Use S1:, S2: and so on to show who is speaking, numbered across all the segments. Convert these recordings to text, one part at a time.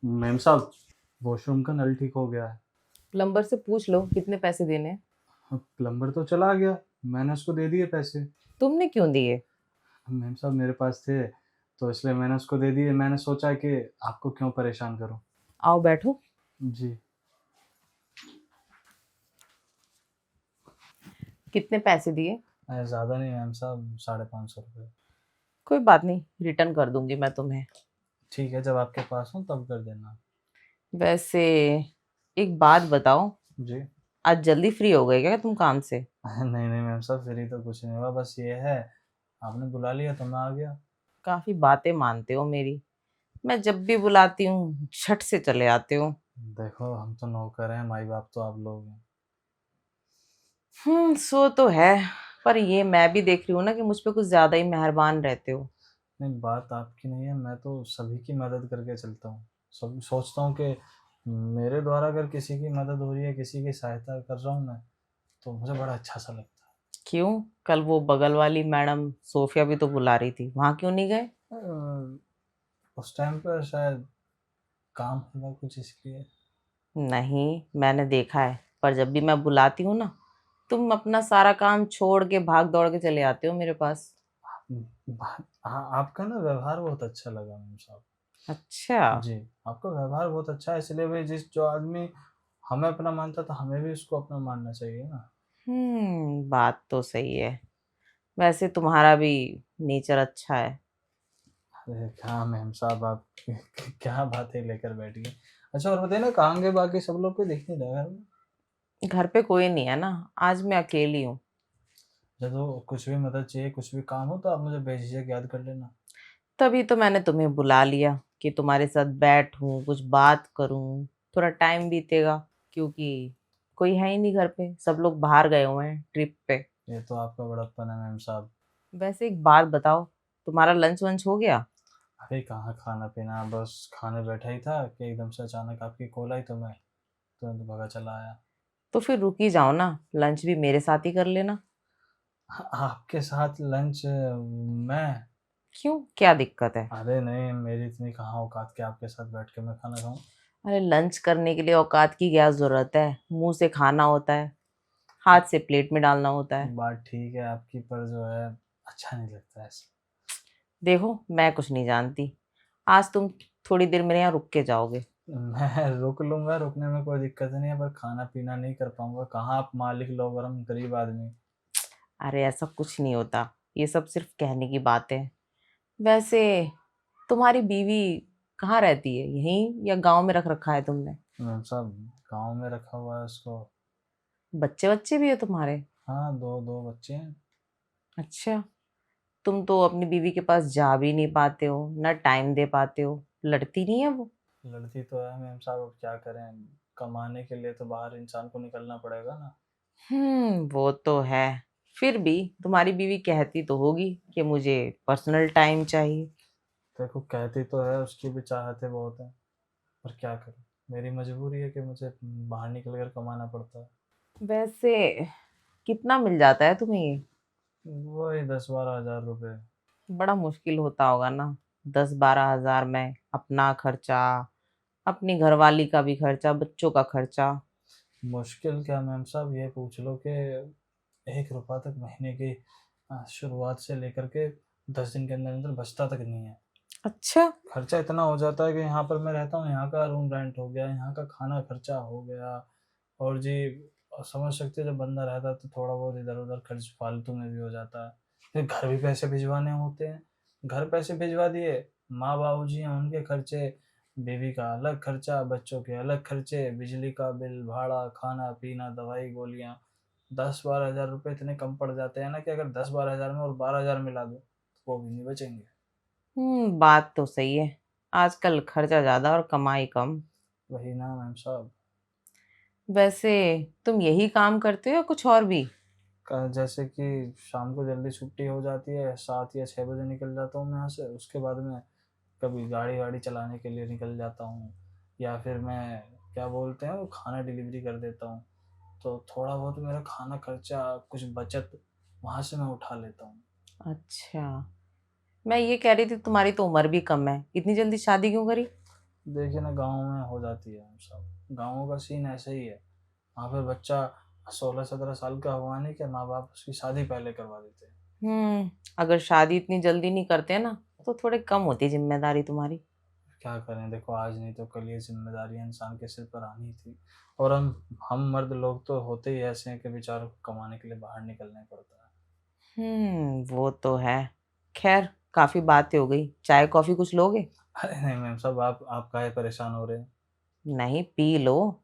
S1: Ma'am साहब, washroom का नल ठीक हो गया है।
S2: प्लम्बर से पूछ लो कितने पैसे देने हैं।
S1: प्लम्बर तो चला गया, मैंने उसको दे दिए पैसे।
S2: तुमने क्यों दिए?
S1: मैम साहब मेरे पास थे तो इसलिए मैंने उसको दे दिए। मैंने सोचा कि आपको क्यों परेशान करूं।
S2: आओ बैठो।
S1: जी।
S2: कितने पैसे दिए?
S1: ज़्यादा नहीं मैम साहब, 550 रुपये।
S2: कोई बात नहीं, रिटर्न कर दूंगी मैं तुम्हें।
S1: ठीक है, जब आपके पास हो तब कर देना।
S2: वैसे एक बात बताओ,
S1: जी।
S2: आज जल्दी फ्री हो गए क्या तुम काम से?
S1: नहीं नहीं मैम साहब, फ्री तो कुछ नहीं हुआ, बस ये है आपने बुला लिया तो मैं आ गया।
S2: काफी बातें मानते हो मेरी। मैं जब भी बुलाती हूँ झट से चले आते हो।
S1: देखो हम तो नौकर हैं, माई बाप तो आप लोग हैं।
S2: सो तो है। पर ये मैं भी देख रही हूँ ना कि मुझ पे कुछ ज्यादा ही मेहरबान रहते हो।
S1: नहीं, बात आपकी नहीं है, मैं तो सभी की मदद करके चलता हूँ। सब सोचता हूँ कि मेरे द्वारा अगर किसी की मदद हो रही है, किसी की सहायता कर रहा हूँ मैं, तो मुझे बड़ा अच्छा सा लगता
S2: क्यों? कल वो बगल वाली मैडम सोफिया भी तो बुला रही थी, वहां क्यों नहीं गए?
S1: है। उस टाइम पर शायद काम होगा कुछ इसलिए।
S2: नहीं, मैंने देखा है। पर जब भी मैं बुलाती हूँ ना, तुम अपना सारा काम छोड़ के भाग दौड़ के चले आते हो मेरे पास।
S1: हाँ, आपका ना व्यवहार बहुत अच्छा लगा मैम साहब।
S2: अच्छा।
S1: जी। आपका व्यवहार बहुत अच्छा है, इसलिए भाई जो आदमी हमें अपना मानता था, हमें भी उसको अपना मानना चाहिए ना।
S2: बात तो सही है। वैसे तुम्हारा भी नेचर अच्छा है।
S1: अरे क्या मैम साहब आप क्या बातें लेकर बैठ गए। अच्छा, और बताइए ना, कहाँ गए बाकी सब लोग? कोई दिख नहीं रहा घर में।
S2: घर पे कोई नहीं है ना, आज मैं अकेली हूँ।
S1: जब तो कुछ भी मदद चाहिए, कुछ भी काम हो तो आप मुझे बेझिझक याद कर लेना।
S2: तभी तो मैंने तुम्हें बुला लिया कि तुम्हारे साथ बैठूं, कुछ बात करूं, थोड़ा टाइम बीतेगा। क्योंकि कोई है ही नहीं घर पे, सब लोग बाहर गए हुए हैं ट्रिप पे।
S1: ये तो आपका बड़प्पन है मैम साहब।
S2: वैसे एक बात बताओ, तुम्हारा लंच वंच हो गया?
S1: अरे कहाँ खाना पीना, बस खाने बैठा ही था कि एकदम से अचानक आपकी कॉल आई तो मैं तुरंत भगा चला आया।
S2: तो फिर रुक ही जाओ ना, लंच भी मेरे साथ ही कर लेना।
S1: आपके साथ लंच? मैं?
S2: क्यों, क्या दिक्कत है?
S1: अरे नहीं, मेरी इतनी कहाँ औकात कि आपके साथ बैठ के मैं खाना खाऊं।
S2: अरे लंच करने के लिए औकात की क्या जरूरत है? मुंह से खाना होता है, हाथ से प्लेट में डालना होता है।
S1: बात ठीक है आपकी, पर जो है अच्छा नहीं लगता ऐसे।
S2: देखो, मैं कुछ नहीं जानती। आज तुम थोड़ी देर मेरे यहाँ रुक के जाओगे।
S1: मैं रुक लूंगा, रुकने में कोई दिक्कत नहीं है, पर खाना पीना नहीं कर पाऊंगा। कहाँ आप मालिक लोग और हम गरीब आदमी।
S2: अरे ऐसा कुछ नहीं होता, ये सब सिर्फ कहने की बात है। वैसे तुम्हारी बीवी कहाँ रहती है, यहीं या गांव में रख रखा है तुमने?
S1: सब गांव में रखा हुआ है उसको।
S2: बच्चे बच्चे भी है तुम्हारे?
S1: हाँ, दो दो बच्चे हैं।
S2: अच्छा। तुम तो अपनी बीवी के पास जा भी नहीं पाते हो, ना टाइम दे पाते हो। लड़ती नहीं है वो?
S1: लड़ती तो है मैम साहब, अब क्या करें, कमाने के लिए तो बाहर इंसान को निकलना पड़ेगा ना।
S2: वो तो है। फिर भी तुम्हारी बीवी कहती तो होगी कि मुझे पर्सनल टाइम चाहिए।
S1: देखो, कहती तो है, उसकी भी चाहते बहुत हैं, पर क्या करूं, मेरी मजबूरी है कि मुझे बाहर निकल कर कमाना पड़ता है।
S2: वैसे कितना मिल जाता है तुम्हें ये?
S1: वही 10-12 हज़ार रुपये।
S2: बड़ा मुश्किल होता होगा ना। 10-12 हजार में अपना खर्चा, अपनी घरवाली का भी खर्चा, बच्चों का खर्चा।
S1: मुश्किल क्या मैम साहब, ये पूछ लो कि 1 रुपया तक महीने की शुरुआत से लेकर के 10 दिन के अंदर अंदर बचता तक नहीं है।
S2: अच्छा।
S1: खर्चा इतना हो जाता है कि यहाँ पर मैं रहता हूँ, यहाँ का रूम रेंट हो गया, यहाँ का खाना खर्चा हो गया, और जी समझ सकते हो, जब बंदा रहता है तो थोड़ा बहुत इधर उधर खर्च फालतू में भी हो जाता है। फिर घर भी पैसे भिजवाने होते हैं, घर पैसे भिजवा दिए, माँ बाबू जी हैं उनके खर्चे, बीवी का अलग खर्चा, बच्चों के अलग खर्चे, बिजली का बिल, भाड़ा, खाना पीना, दवाई गोलियाँ। 10-12 हज़ार रुपये इतने कम पड़ जाते हैं ना कि अगर 10-12 हज़ार में और 12 हज़ार मिला दो तो वो भी नहीं बचेंगे।
S2: बात तो सही है। आजकल खर्चा ज्यादा और कमाई कम।
S1: वही ना मैम साहब।
S2: वैसे तुम यही काम करते हो या कुछ और भी?
S1: जैसे कि शाम को जल्दी छुट्टी हो जाती है, 7 या 6 बजे निकल जाता हूँ मैं यहाँ से, उसके बाद में कभी गाड़ी वाड़ी चलाने के लिए निकल जाता हूँ, या फिर मैं क्या बोलते हैं वो खाना डिलीवरी कर देता हूँ। तो थोड़ा बहुत मेरा खाना खर्चा, कुछ बचत वहाँ से मैं उठा लेता हूँ।
S2: अच्छा। मैं ये कह रही थी, तुम्हारी तो उम्र भी कम है, इतनी जल्दी शादी क्यों करी?
S1: देखिए ना, गाँव में हो जाती है सब, गाँवों का सीन ऐसे ही है। वहाँ पे बच्चा 16-17 साल का हुआ नहीं कि माँ बाप उसकी शादी पहले करवा देते हैं।
S2: अगर शादी इतनी जल्दी नहीं करते ना तो थोड़े कम होती जिम्मेदारी तुम्हारी।
S1: क्या करें, देखो आज नहीं तो कल ये जिम्मेदारी इंसान के सिर पर आनी थी। और हम मर्द लोग तो होते ही ऐसे हैं कि बेचारों को कमाने के लिए बाहर निकलना पड़ता है।
S2: वो तो है। खैर, काफी बातें हो गई, चाय कॉफी कुछ लोगे?
S1: अरे नहीं मैम साहब, आप काहे परेशान हो रहे हैं?
S2: नहीं, पी लो।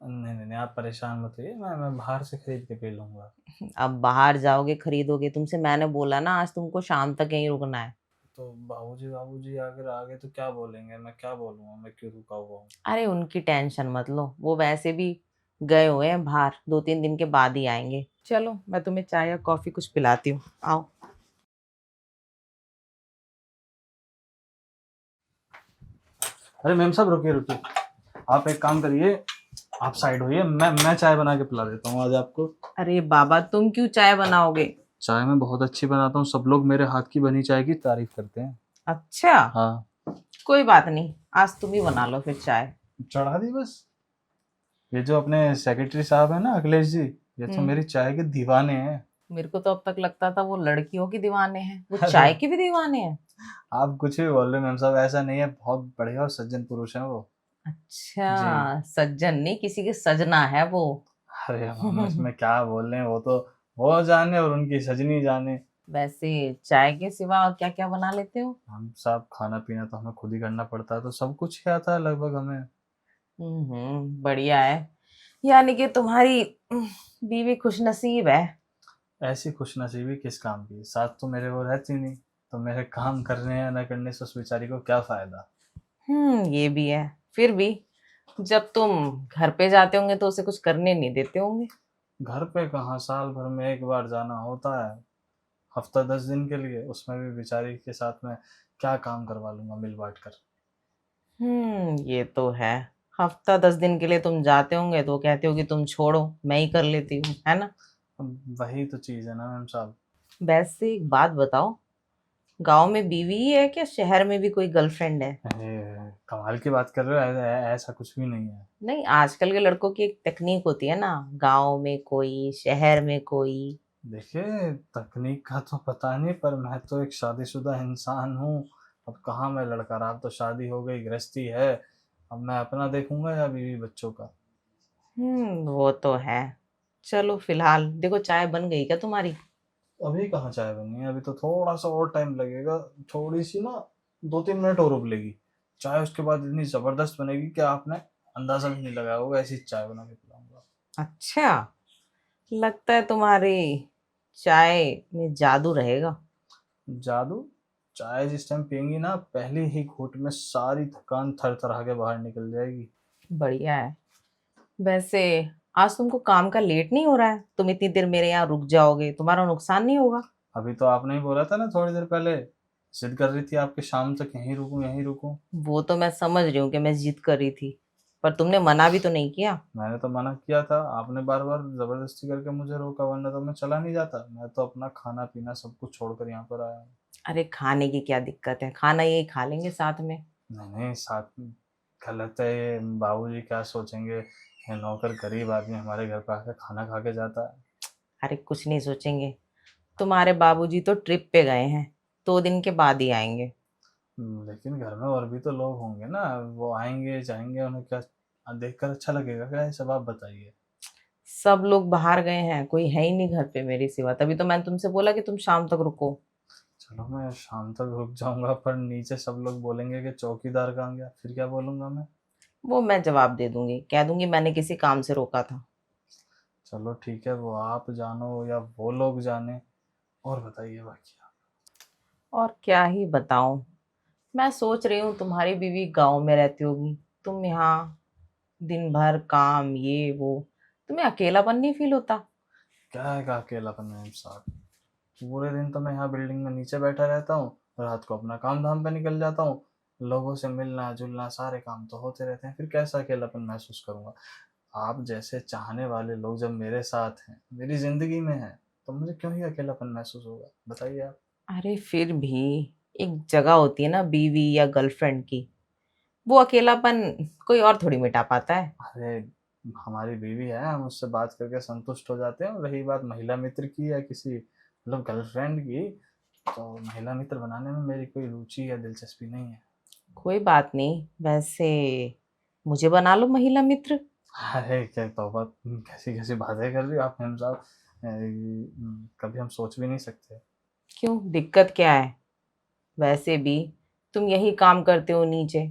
S1: नहीं नहीं नहीं, आप परेशान मत होइए, मैं बाहर से खरीद के पी लूंगा।
S2: अब बाहर जाओगे खरीदोगे, तुमसे मैंने बोला ना आज तुमको शाम तक यहीं रुकना है।
S1: तो बाबूजी बाबूजी अगर आगे तो क्या बोलेंगे, मैं क्या बोलूँगा, मैं क्यों रुका हुआ हूँ?
S2: अरे उनकी टेंशन मत लो, वो वैसे भी गए हुए हैं बाहर, 2-3 दिन के बाद ही आएंगे। चलो मैं तुम्हें चाय या कॉफी कुछ पिलाती हूँ, आओ।
S1: अरे मैम साहब, रुकिए रुकिए, आप एक काम करिए, आप साइड होइए, मैं चाय बना के पिला देता हूँ आज आपको।
S2: अरे बाबा, तुम क्यों चाय बनाओगे?
S1: चाय मैं बहुत अच्छी बनाता हूँ, सब लोग मेरे हाथ की बनी चाय की तारीफ करते हैं।
S2: अच्छा,
S1: हाँ।
S2: कोई बात नहीं, आज तुम ही बना लो फिर चाय।
S1: चढ़ा दी बस। ये जो अपने सेक्रेटरी साहब है ना, अखिलेश जी, ये तो
S2: हम्म
S1: मेरी चाय के दीवाने हैं।
S2: मेरे को तो अब तक लगता था वो लड़कियों की दीवाने हैं, वो
S1: अरे
S2: चाय के भी दीवाने हैं।
S1: आप कुछ भी बोल रहे हैं मैम साहब, ऐसा नहीं है, बहुत बढ़िया और सज्जन पुरुष हैं वो। जी।
S2: अच्छा, सज्जन नहीं, किसी के सजना है वो।
S1: अरे हम इसमें क्या बोल रहे हैं, वो तो वो जाने और उनकी सजनी जाने।
S2: वैसे चाय के सिवा और क्या क्या बना लेते हो?
S1: हम साहब खाना पीना तो हमें खुद ही करना पड़ता है, तो सब कुछ ही आता है लगभग हमें।
S2: बढ़िया है। यानी कि तुम्हारी बीवी खुशनसीब है।
S1: ऐसी खुशनसीबी किस काम की, साथ तो मेरे वो रहती नहीं, तो मेरे काम करने या न करने से उस बेचारी को क्या फायदा।
S2: ये भी है। फिर भी जब तुम घर पे जाते होंगे तो उसे कुछ करने नहीं देते होंगे।
S1: घर पे कहाँ, साल भर में एक बार जाना होता है, हफ्ता 10 दिन के लिए, उसमें भी बेचारी के साथ में क्या काम करवा लूंगा मिल बांट कर।
S2: ये तो है। हफ्ता 10 दिन के लिए तुम जाते होंगे तो कहते हो कि तुम छोड़ो, मैं ही कर लेती हूँ, है ना?
S1: अब वही तो चीज़ है ना मैम साहब।
S2: वैसे एक बात बताओ, गांव में बीवी ही है क्या शहर में भी कोई गर्लफ्रेंड है?
S1: अरे कमाल की बात कर रहे हो, ऐसा कुछ भी नहीं है।
S2: नहीं, आजकल के लड़कों की एक टेक्निक होती है ना, गांव में कोई शहर में कोई।
S1: देखिए, तकनीक का तो पता नहीं, पर मैं तो एक शादीशुदा इंसान हूँ। अब कहाँ मैं लड़का रहा, अब तो शादी हो गई, गृहस्थी है। अब मैं अपना देखूंगा या बीवी बच्चों का?
S2: वो तो है। चलो फिलहाल देखो, चाय बन गई क्या तुम्हारी?
S1: अभी कहाँ चाय बनी है, अभी तो थोड़ा सा और टाइम लगेगा। थोड़ी सी ना, 2-3 मिनट और उबलेगी चाय, उसके बाद इतनी जबरदस्त बनेगी कि आपने अंदाजा भी नहीं लगाया होगा, ऐसी चाय बना के पिलाऊंगा।
S2: अच्छा, लगता है तुम्हारी चाय में जादू रहेगा।
S1: जादू? चाय जिस टाइम पियेंगी ना, पहली ही घूंट में सारी थकान थर थरा के बाहर निकल जाएगी।
S2: बढ़िया है। वैसे आज तुमको काम का लेट नहीं हो रहा है? तुम इतनी देर मेरे यहाँ रुक जाओगे, तुम्हारा नुकसान नहीं होगा?
S1: अभी तो आपने ही बोला था ना थोड़ी देर पहले, जिद कर रही थी आपके शाम तक यहीं रुकूं यहीं रुकूं।
S2: वो तो मैं समझ रही हूँ कि मैं जिद कर रही थी, पर तुमने मना भी तो नहीं किया।
S1: मैंने तो मना किया था, आपने बार बार जबरदस्ती करके मुझे रोका, वरना तो मैं चला नहीं जाता, मैं तो अपना खाना पीना सब कुछ छोड़कर यहाँ पर आया हूँ।
S2: अरे खाने की क्या दिक्कत है, खाना यही खा लेंगे साथ में।
S1: नहीं नहीं, साथ में गलत है ये, बाबूजी क्या सोचेंगे, ये नौकर गरीब आदमी हमारे घर पर आकर खाना खा के जाता है।
S2: अरे कुछ नहीं सोचेंगे, तुम्हारे बाबूजी तो ट्रिप पे गए हैं, 2 दिन के बाद ही आएंगे।
S1: लेकिन घर में और भी तो लोग होंगे ना, वो आएंगे जाएंगे, उन्हें क्या देखकर अच्छा लगेगा क्या, ये सब आप बताइए।
S2: सब लोग बाहर गए हैं, कोई है ही नहीं घर पे मेरे सिवा, तभी तो मैंने तुमसे बोला कि तुम शाम तक रुको।
S1: चलो मैं शाम तक रुक जाऊंगा, पर नीचे सब लोग बोलेंगे कि चौकीदार कहाँ गया, फिर क्या बोलूंगा मैं?
S2: वो मैं जवाब दे दूंगी, कह दूंगी मैंने किसी काम से रोका था।
S1: चलो ठीक है, वो आप जानो या वो लोग जाने। और बताइए बाकी आप।
S2: और क्या ही बताऊं, मैं सोच रही हूँ तुम्हारी बीवी गांव में रहती होगी, तुम यहाँ दिन भर काम ये वो, तुम्हें अकेलापन नहीं फील होता?
S1: क्या है का अकेलापन में साथ, पूरे दिन तो मैं यहाँ बिल्डिंग में नीचे बैठा रहता हूँ, रात को अपना काम धाम पे निकल जाता हूँ, लोगों से मिलना जुलना सारे काम तो होते रहते हैं, फिर कैसा अकेलापन महसूस करूंगा? आप जैसे चाहने वाले लोग जब मेरे साथ हैं, मेरी जिंदगी में हैं, तो मुझे क्यों ही अकेलापन महसूस होगा, बताइए आप।
S2: अरे फिर भी एक जगह होती है ना बीवी या गर्लफ्रेंड की, वो अकेलापन कोई और थोड़ी मिटा पाता है।
S1: अरे हमारी बीवी है, हम उससे बात करके संतुष्ट हो जाते हैं। और रही बात महिला मित्र की या किसी मतलब गर्लफ्रेंड की, तो महिला मित्र बनाने में मेरी कोई रुचि या दिलचस्पी नहीं है।
S2: कोई बात नहीं, वैसे मुझे बना लो महिला मित्र।
S1: अरे क्या तौबा, कैसी कैसी बातें कर रही हो आप मैम साहब। कभी हम सोच भी नहीं सकते।
S2: क्यों, दिक्कत क्या है? वैसे भी तुम यही काम करते हो नीचे,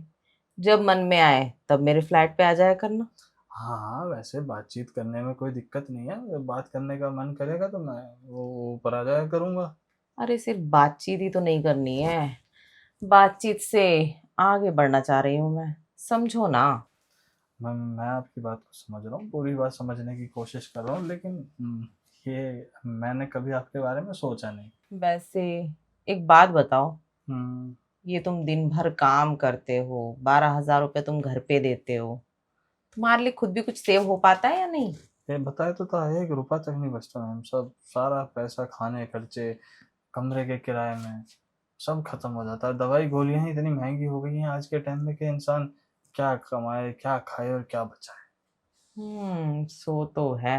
S2: जब मन में आए तब मेरे फ्लैट पे आ जाया करना।
S1: हाँ हाँ, वैसे बातचीत करने में कोई दिक्कत नहीं है। जब बात करने का मन करेगा तो मैं वो ऊपर आ जाया करूँगा।
S2: अरे सिर्फ बातचीत ही तो नहीं करनी है, बातचीत से आगे बढ़ना चाह रही हूँ मैं, समझो ना।
S1: मैं आपकी बात को समझ रहा हूँ, पूरी बात समझने की कोशिश कर रहा हूँ, लेकिन ये मैंने कभी आपके बारे में सोचा नहीं।
S2: वैसे एक बात बताओ,
S1: हम्म,
S2: ये तुम दिन भर काम करते हो, 12,000 रुपये तुम घर पे देते हो, तुम्हारे लिए खुद भी कुछ सेव हो पाता है या नहीं?
S1: ये बताए तो था, 1 रुपया तक नहीं बचता मैम। सब सारा पैसा खाने खर्चे, कमरे के किराए में सब खत्म हो जाता है। दवाई गोलियां ही इतनी महंगी हो गई हैं आज के टाइम में कि इंसान क्या कमाए, क्या खाए और क्या बचाए।
S2: सो तो है,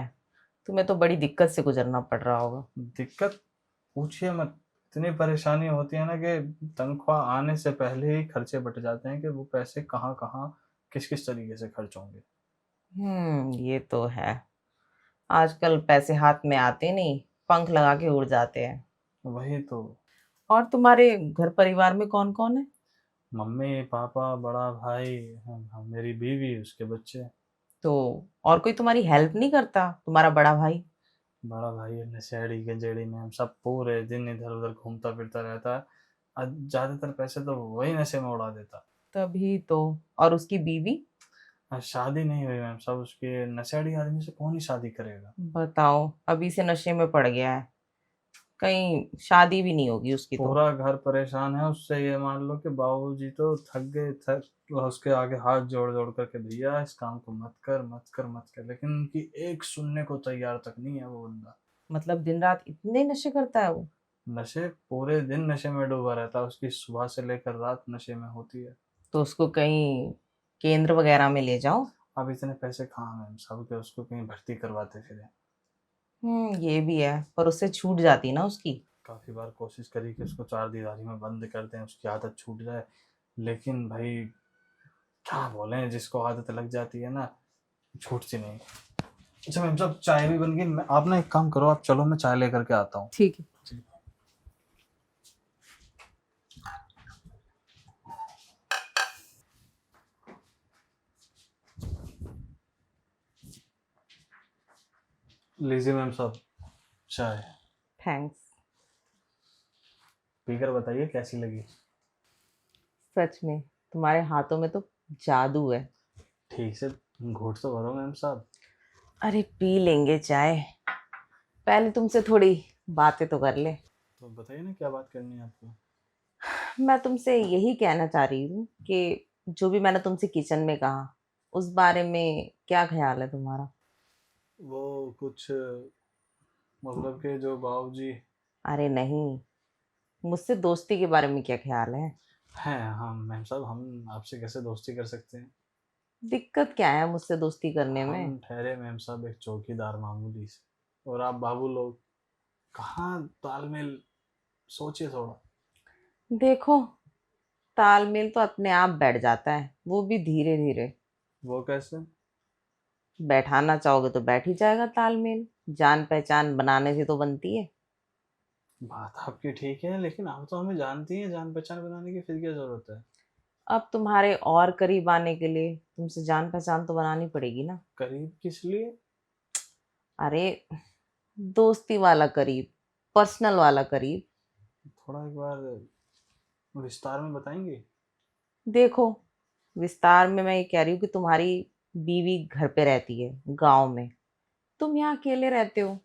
S2: तुम्हें तो बड़ी दिक्कत से गुजरना पड़ रहा होगा।
S1: दिक्कत पूछिए मत। इतनी परेशानी होती है ना कि तनख्वाह आने से पहले ही खर्चे बट जाते हैं कि वो पैसे कहाँ कहाँ किस किस तरीके से खर्च होंगे।
S2: ये तो है, आजकल पैसे हाथ में आते नहीं, पंख लगा के उड़ जाते हैं।
S1: वही तो।
S2: और तुम्हारे घर परिवार में कौन कौन है?
S1: मम्मी पापा, बड़ा भाई, मेरी बीवी, उसके बच्चे।
S2: तो और कोई तुम्हारी हेल्प नहीं करता, तुम्हारा बड़ा भाई?
S1: बड़ा भाई नशेड़ी गंजेड़ी में हम सब पूरे दिन इधर उधर घूमता फिरता रहता है। ज्यादातर पैसे तो वही नशे में उड़ा देता।
S2: तभी तो। और उसकी बीवी?
S1: शादी नहीं हुई मैम, सब उसके नशेड़ी आदमी से कौन ही शादी करेगा।
S2: बताओ, अभी से नशे में पड़ गया है, कहीं शादी भी नहीं होगी उसकी तो।
S1: पूरा घर परेशान है उससे। ये मान लो कि बाबूजी तो थक गए, थक उसके आगे हाथ जोड़ जोड़ करके, भैया इस काम को मत कर मत कर मत कर, लेकिन उनकी एक सुनने को तैयार तक नहीं है वो बंदा।
S2: मतलब दिन रात इतने नशे करता है वो?
S1: नशे, पूरे दिन नशे में डूबा रहता है। उसकी सुबह से लेकर रात नशे में होती है।
S2: तो उसको कहीं केंद्र वगैरह में ले जाओ।
S1: अब इतने पैसे कहाँ मैम सब के उसको कहीं भर्ती करवाते फिरे।
S2: ये भी है, पर उससे छूट जाती ना उसकी।
S1: काफी बार कोशिश करी कि उसको चार दीवारी में बंद कर दें, उसकी आदत छूट जाए, लेकिन भाई क्या बोले, जिसको आदत लग जाती है ना, छूटती नहीं। अच्छा मैम साहब, चाय भी बन गई। आप ना एक काम करो, आप चलो, मैं चाय लेकर के आता हूँ।
S2: ठीक है।
S1: जी। लीजिए मैम साहब चाय।
S2: थैंक्स।
S1: पीकर बताइए कैसी लगी।
S2: सच में तुम्हारे हाथों में तो जादू है।
S1: ठीक से घूट तो भरो मैम साहब।
S2: अरे पी लेंगे चाय, पहले तुमसे थोड़ी बातें तो कर ले।
S1: तो बताइए ना क्या बात करनी है आपको।
S2: मैं तुमसे यही कहना चाह रही हूँ कि जो भी मैंने तुमसे किचन में कहा, उस बारे में क्या ख्याल है तुम्हारा?
S1: वो कुछ मतलब कि जो बाबूजी
S2: अरे नहीं, मुझसे दोस्ती के बारे में क्या ख्याल है?
S1: हैं। हाँ मैम साहब, हम आपसे कैसे दोस्ती कर सकते हैं।
S2: दिक्कत क्या है मुझसे दोस्ती करने में?
S1: हम ठहरे मैम साहब एक चौकीदार मामूली से, और आप बाबू लोग, कहाँ तालमेल, सोचिए थोड़ा।
S2: देखो, तालमेल तो अपने आप बैठ जाता है, वो भी धीरे धीरे।
S1: वो कैसे।
S2: बैठाना चाहोगे तो बैठ ही जाएगा तालमेल, जान पहचान बनाने से तो बनती है।
S1: बात आपकी ठीक है, लेकिन आप तो हमें जानती हैं, जान पहचान बनाने की फिर क्या जरूरत है।
S2: अब तुम्हारे और करीब आने के लिए तुमसे जान पहचान तो बनानी पड़ेगी ना।
S1: करीब किस लिए।
S2: अरे दोस्ती वाला करीब, पर्सनल वाला करीब।
S1: थोड़ा एक बार विस्तार में बताएंगे।
S2: देखो, विस्तार में मैं ये कह रही हूँ कि तुम्हारी बीवी घर पे रहती है गांव में, तुम यहाँ अकेले रहते हो,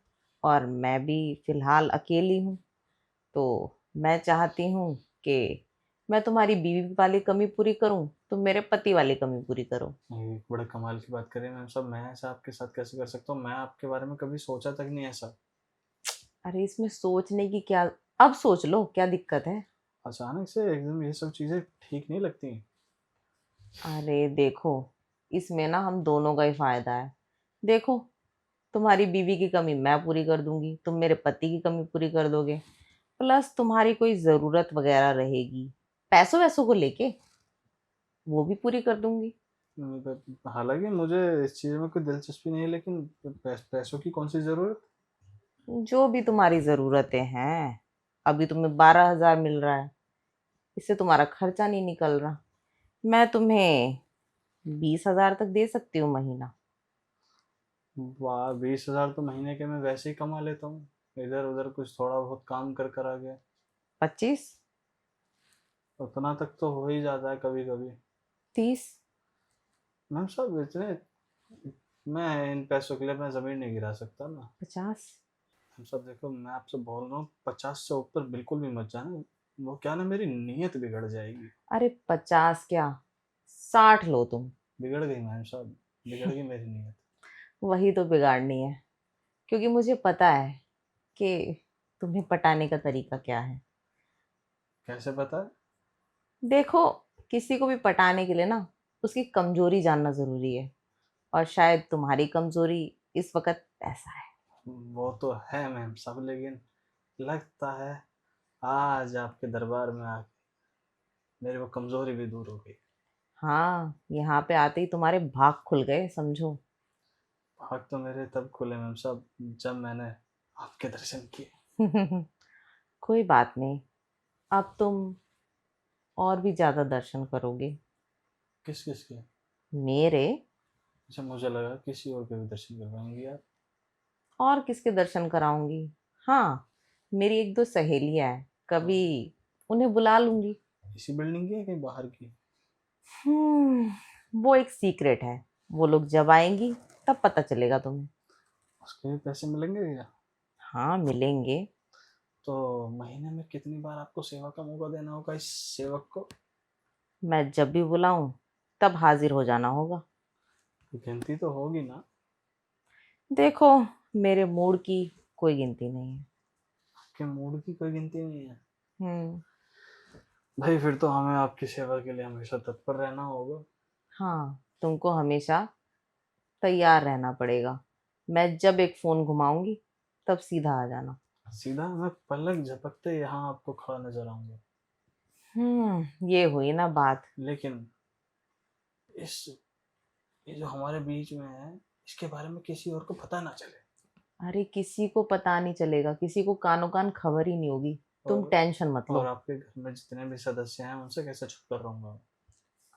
S2: और मैं भी फिलहाल अकेली हूँ। तो मैं चाहती हूँ कि मैं तुम्हारी बीवी वाली कमी पूरी करूँ, तुम मेरे पति वाली कमी पूरी करो।
S1: ये बड़े कमाल की बात करें मैम साहब, मैं ऐसा आपके साथ कैसे कर सकता हूँ। मैं आपके बारे में कभी सोचा तक नहीं ऐसा।
S2: अरे इसमें सोचने की क्या, अब सोच लो क्या दिक्कत है?
S1: अचानक से एकदम ये सब चीजें ठीक नहीं लगती।
S2: अरे देखो, इसमें ना हम दोनों का ही फायदा है। देखो, तुम्हारी बीवी की कमी मैं पूरी कर दूंगी, तुम मेरे पति की कमी पूरी कर दोगे, प्लस तुम्हारी कोई जरूरत वगैरह रहेगी पैसों वैसों को लेके, वो भी पूरी कर दूंगी।
S1: हालांकि मुझे इस चीज में कोई दिलचस्पी नहीं है, लेकिन पैसों की कौन सी जरूरत।
S2: जो भी तुम्हारी जरूरतें हैं, अभी तुम्हें 12,000 मिल रहा है, इससे तुम्हारा खर्चा नहीं निकल रहा। मैं तुम्हें 20,000 तक दे सकती हूँ महीना।
S1: वाह, 20,000 तो महीने के मैं वैसे ही कमा लेता हूँ, इधर उधर कुछ थोड़ा बहुत काम कर कर आ गया।
S2: 25,
S1: उतना तक तो हो ही जाता है कभी कभी।
S2: 30,
S1: मैम साहब इतने, मैं इन पैसों के लिए अपना जमीन नहीं गिरा सकता ना।
S2: 50।
S1: मैम साहब देखो, मैं आपसे बोल रहा हूँ 50 से ऊपर बिल्कुल भी मत जाना। वो क्या ना, मेरी नीयत बिगड़ जाएगी।
S2: अरे 50 क्या, 60 लो तुम।
S1: बिगड़ गई मैम साहब, बिगड़ गई मेरी नीयत।
S2: वही तो बिगाड़नी है, क्योंकि मुझे पता है कि तुम्हें पटाने का तरीका क्या है।
S1: कैसे पता है।
S2: देखो, किसी को भी पटाने के लिए ना उसकी कमजोरी जानना जरूरी है, और शायद तुम्हारी कमजोरी इस वक्त पैसा है।
S1: वो तो है मैम साहब, लेकिन लगता है आज आपके दरबार में आके मेरी वो कमजोरी भी दूर हो गई।
S2: हाँ, यहाँ पे आते ही तुम्हारे भाग खुल गए समझो।
S1: भाग तो मेरे तब खुले मैम साहब जब मैंने आपके दर्शन किए।
S2: कोई बात नहीं, अब तुम और भी ज्यादा दर्शन करोगे
S1: किस किस के।
S2: मेरे।
S1: अच्छा, मुझे लगा किसी और के भी दर्शन करवाएंगी आप।
S2: और किसके दर्शन कराऊंगी? हाँ, मेरी एक दो सहेलियां हैं, कभी
S1: हाँ,
S2: उन्हें बुला लूंगी।
S1: इसी बिल्डिंग की है कहीं बाहर की।
S2: वो एक सीक्रेट है, वो लोग जब आएंगी तब पता चलेगा तुम्हें।
S1: उसके भी पैसे मिलेंगे क्या।
S2: हाँ, मिलेंगे।
S1: तो महीने में कितनी बार आपको सेवा का मौका देना होगा इस सेवक को।
S2: मैं जब भी बुलाऊं तब हाजिर हो जाना होगा।
S1: गिनती तो होगी ना।
S2: देखो, मेरे मूड की कोई गिनती नहीं है।
S1: आपके मूड की कोई गिनती नहीं है।
S2: हम्म।
S1: भाई फिर तो हमें आपकी सेवा के लिए हमेशा तत्पर रहना होगा।
S2: हाँ, तुमको हमेशा तैयार रहना पड़ेगा। मैं जब एक फोन घुमाऊंगी तब सीधा आ जाना।
S1: सीधा मैं पलक झपकते यहाँ आपको खड़ा नजर आऊंगा।
S2: ये हुई ना बात।
S1: लेकिन इस ये जो हमारे बीच में है, इसके बारे में किसी और को पता ना चले।
S2: अरे किसी को पता नहीं चलेगा, किसी को कानो कान खबर ही नहीं होगी। तुम
S1: और
S2: टेंशन मत
S1: और
S2: लो।
S1: आपके घर में जितने भी सदस्य हैं उनसे कैसे छुप कर रहूंगा।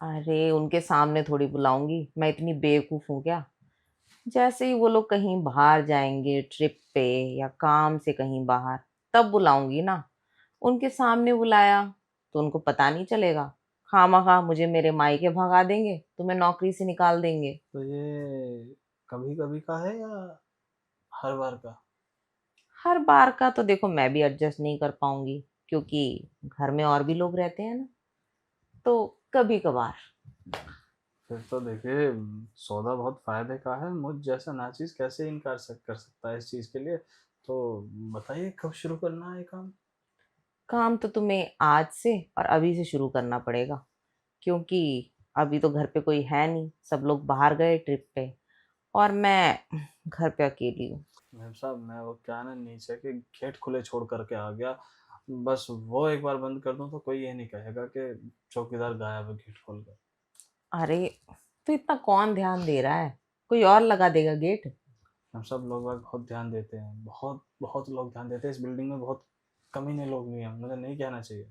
S2: अरे उनके सामने थोड़ी बुलाऊंगी, मैं इतनी बेवकूफ हूँ क्या? जैसे ही वो लोग कहीं बाहर जाएंगे ट्रिप पे या काम से कहीं बाहर, तब बुलाऊंगी ना। उनके सामने बुलाया तो उनको पता नहीं चलेगा, खामखा मुझे मेरे मायके भगा देंगे, तुम्हें नौकरी से निकाल देंगे।
S1: तो ये कभी कभी का है या हर बार का।
S2: हर बार का तो देखो मैं भी एडजस्ट नहीं कर पाऊंगी, क्योंकि घर में और भी लोग रहते हैं ना, तो कभी कभार।
S1: फिर तो देखिए, सौदा बहुत फायदे का है। मुझ जैसा नाचीज कैसे कर सकता है इस चीज के लिए। तो बताइए कब शुरू करना है ये काम।
S2: काम तो तुम्हें आज से और अभी से शुरू करना पड़ेगा, क्योंकि अभी तो घर पे कोई है नहीं, सब लोग बाहर गए ट्रिप पे, और मैं घर पे अकेली हूँ।
S1: मैम साहब मैं वो क्या ना, नीचे के गेट खुले छोड़ करके आ गया। बस वो एक बार बंद कर दूं तो कोई ये नहीं कहेगा कि चौकीदार गायब है गेट खोल कर।
S2: अरे, तो इतना कौन ध्यान दे रहा है, कोई और लगा देगा गेट।
S1: हम सब लोग बाग बहुत ध्यान देते हैं, बहुत बहुत लोग ध्यान देते हैं। इस बिल्डिंग में बहुत कमीने लोग भी हैं, मुझे नहीं कहना चाहिए।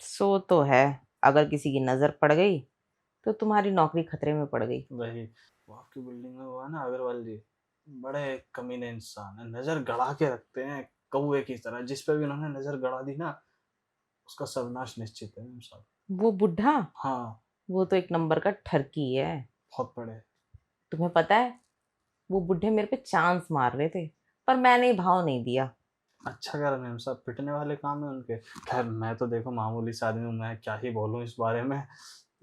S2: सो तो है, अगर किसी की नजर पड़ गई तो तुम्हारी नौकरी खतरे में पड़ गई।
S1: वही, वो आपकी बिल्डिंग में वो है ना अग्रवाल जी, बड़े कमीने इंसान है, नजर गड़ा के रखते हैं कौवे की तरह। जिस पे भी उन्होंने नजर गड़ा दी ना, उसका सर्वनाश निश्चित है मैम साहब।
S2: वो बुढ़ा,
S1: हाँ,
S2: वो तो एक नंबर का ठरकी है।
S1: बहुत बड़े।
S2: तुम्हें पता है, वो बुढ़े मेरे पे चांस मार रहे थे, पर मैंने भाव नहीं दिया।
S1: अच्छा कर मैम साहब, पिटने वाले काम है उनके। खैर मैं तो देखो मामूली सा आदमी हूँ, मैं क्या ही बोलूँ इस बारे में।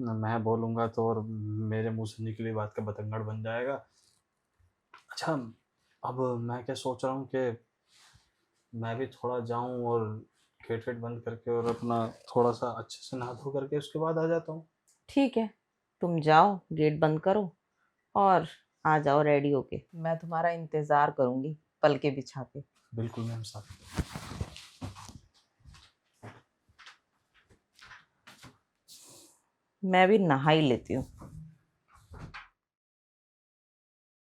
S1: मैं बोलूंगा तो और मेरे मुंह से निकली बात का बतंगड़ बन जाएगा। अच्छा, अब मैं क्या सोच रहा हूँ कि मैं भी थोड़ा जाऊं और गेट वेट बंद करके और अपना थोड़ा सा अच्छे से नहा धो करके उसके बाद आ जाता हूँ।
S2: ठीक है, तुम जाओ, गेट बंद करो और आ जाओ रेडी होके। मैं तुम्हारा इंतजार करूंगी पलके बिछा के।
S1: बिल्कुल मैम साहब।
S2: मैं भी नहा ही लेती हूँ।